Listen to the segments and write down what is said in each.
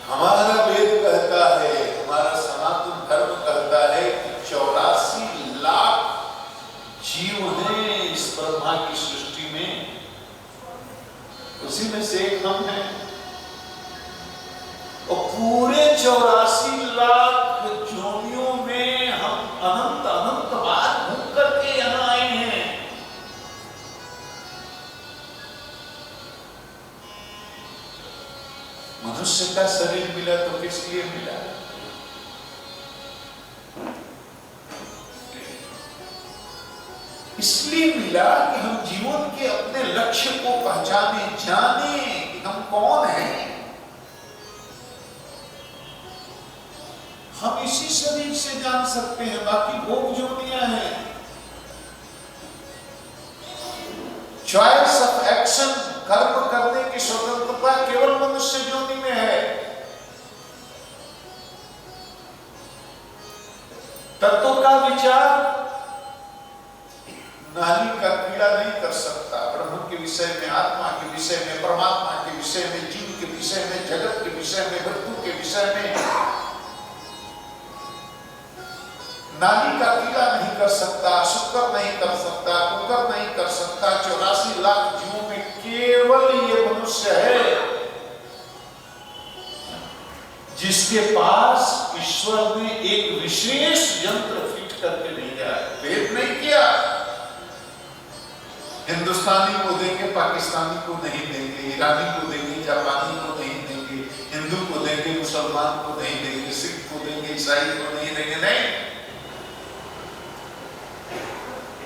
हमारा वेद कहता है, हमारा सनातन धर्म कहता है कि 84 लाख जीव हैं इस ब्रह्मा की सृष्टि में, उसी में से एक हम हैं। और पूरे 84 लाख जोनियों में हम अनंत अनंत बार घूम करके यहां आए हैं। मनुष्य का शरीर मिला तो किस लिए मिला? इसलिए मिला कि हम जीवन के अपने लक्ष्य को पहचाने, जाने कि हम कौन हैं। हम इसी शरीर से जान सकते हैं, बाकी भोग जोनियां हैं। चॉइस ऑफ एक्शन, कर्म करने की स्वतंत्रता केवल मनुष्य जोनि में है। तत्व का विचार नाली का कीड़ा नहीं कर सकता। ब्रह्म के विषय में, आत्मा के विषय में, परमात्मा के विषय में, जीव के विषय में, जगत के विषय में, मृत्यु के विषय में नाली का कीड़ा नहीं कर सकता, शुक्र नहीं कर सकता, कुकर नहीं कर सकता। 84 लाख जीवों में केवल ये मनुष्य है जिसके पास ईश्वर ने एक विशेष यंत्र फिट करके भेजा है। भेद नहीं किया, हिंदुस्तानी को देंगे, पाकिस्तानी को नहीं देंगे, ईरानी को देंगे, जापानी को नहीं देंगे, हिंदू को देंगे, मुसलमान को नहीं देंगे, सिख को देंगे, ईसाई को नहीं देंगे। नहीं,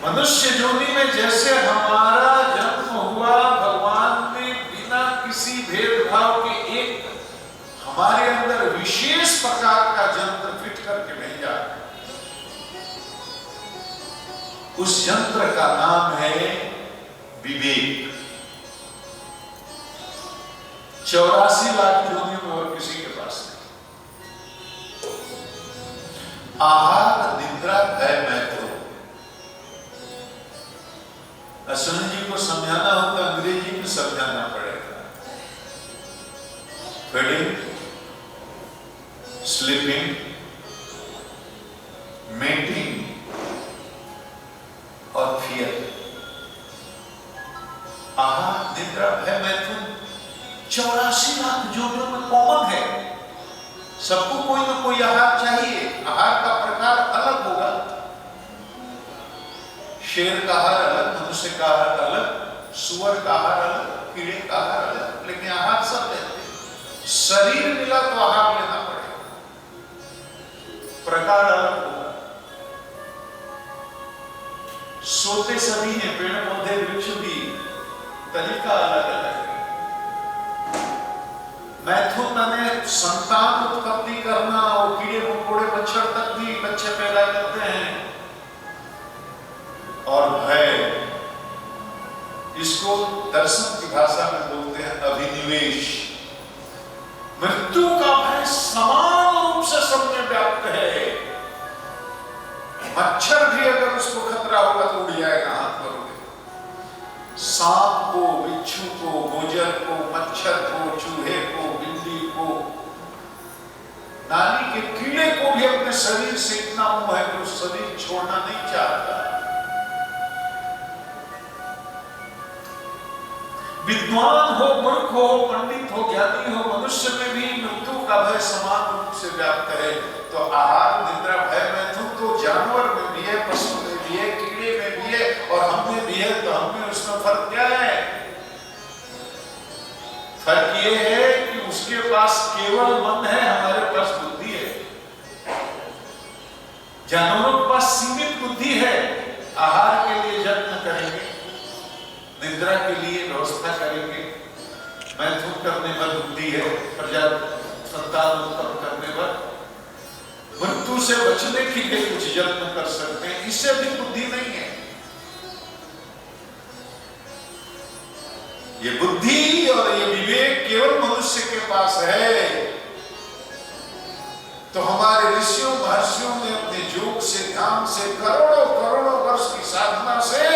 मनुष्य जोनि में जैसे हमारा जन्म हुआ, भगवान ने बिना किसी भेदभाव के एक हमारे अंदर विशेष प्रकार का यंत्र फिट करके भेजा। उस यंत्र का नाम है विवेक। 84 लाख जोनियों में और किसी के पास नहीं। आहार, निद्रा, भय, मैथुन। सुनील जी को समझाना हो तो अंग्रेजी में समझाना पड़ेगा। फीडिंग, स्लीपिंग, मेटिंग और फियर। आहार, निद्रा, भय, मैथुन 84 लाख जोनियों में कॉमन है। सबको कोई ना कोई आहार चाहिए। आहार का प्रकार अलग होगा। शेर का आहार अलग, मनुष्य का आहार अलग, सुअर का आहार अलग, कीड़े का आहार अलग, लेकिन आहार सब लेते हैं। शरीर मिला तो आहार लेना पड़ेगा, प्रकार अलग होगा। सोते सभी हैं, पेड़ पौधे वृक्ष भी, तरीका अलग अलग है। मैथुन माने संतान उत्पत्ति करना, और कीड़े मकोड़े मच्छर तक भी बच्चे पैदा करते हैं। और भय, इसको दर्शन की भाषा में बोलते हैं अभिनिवेश। मृत्यु का भय समान रूप से सब में व्याप्त है। मच्छर भी अगर उसको खतरा होगा तो उड़ जाएगा, हाथ करोगे। सांप को, बिच्छू को, गोजर को, मच्छर को, चूहे को, बिल्ली को, नाली के कीड़े को भी अपने शरीर से इतना मोह है कि उस शरीर छोड़ना नहीं चाहता। विद्वान हो, मूर्ख हो, पंडित हो, ज्ञानी हो, मनुष्य में भी मृत्यु का भय समान रूप से व्याप्त है। तो आहार, निद्रा, भय, मैथुन तो जानवर में भी है, पशु में भी है, कीड़े में भी है और हम में भी है। तो हमें उसमें फर्क क्या है? फर्क ये है कि उसके पास केवल मन है, हमारे पास बुद्धि है। जानवरों के पास सीमित बुद्धि है। आहार के लिए यत्न करेंगे, निद्रा के लिए व्यवस्था करेंगे, मैथुन करने पर बुद्धि है, पर्याप्त संतान उत्पन्न करने पर, मृत्यु से बचने के लिए कुछ यत्न कर सकते हैं, इससे भी बुद्धि नहीं है। ये बुद्धि और ये विवेक केवल मनुष्य के पास है। तो हमारे ऋषियों महर्षियों ने अपने योग से, ध्यान से, करोड़ों करोड़ों वर्ष की साधना से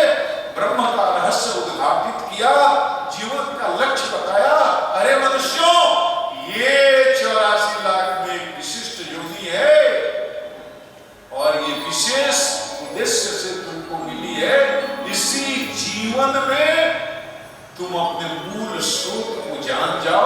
ब्रह्म का रहस्य उद्घाटित किया, जीवन का लक्ष्य बताया। अरे मनुष्यों, जीवन में तुम अपने मूल स्रोत को जान जाओ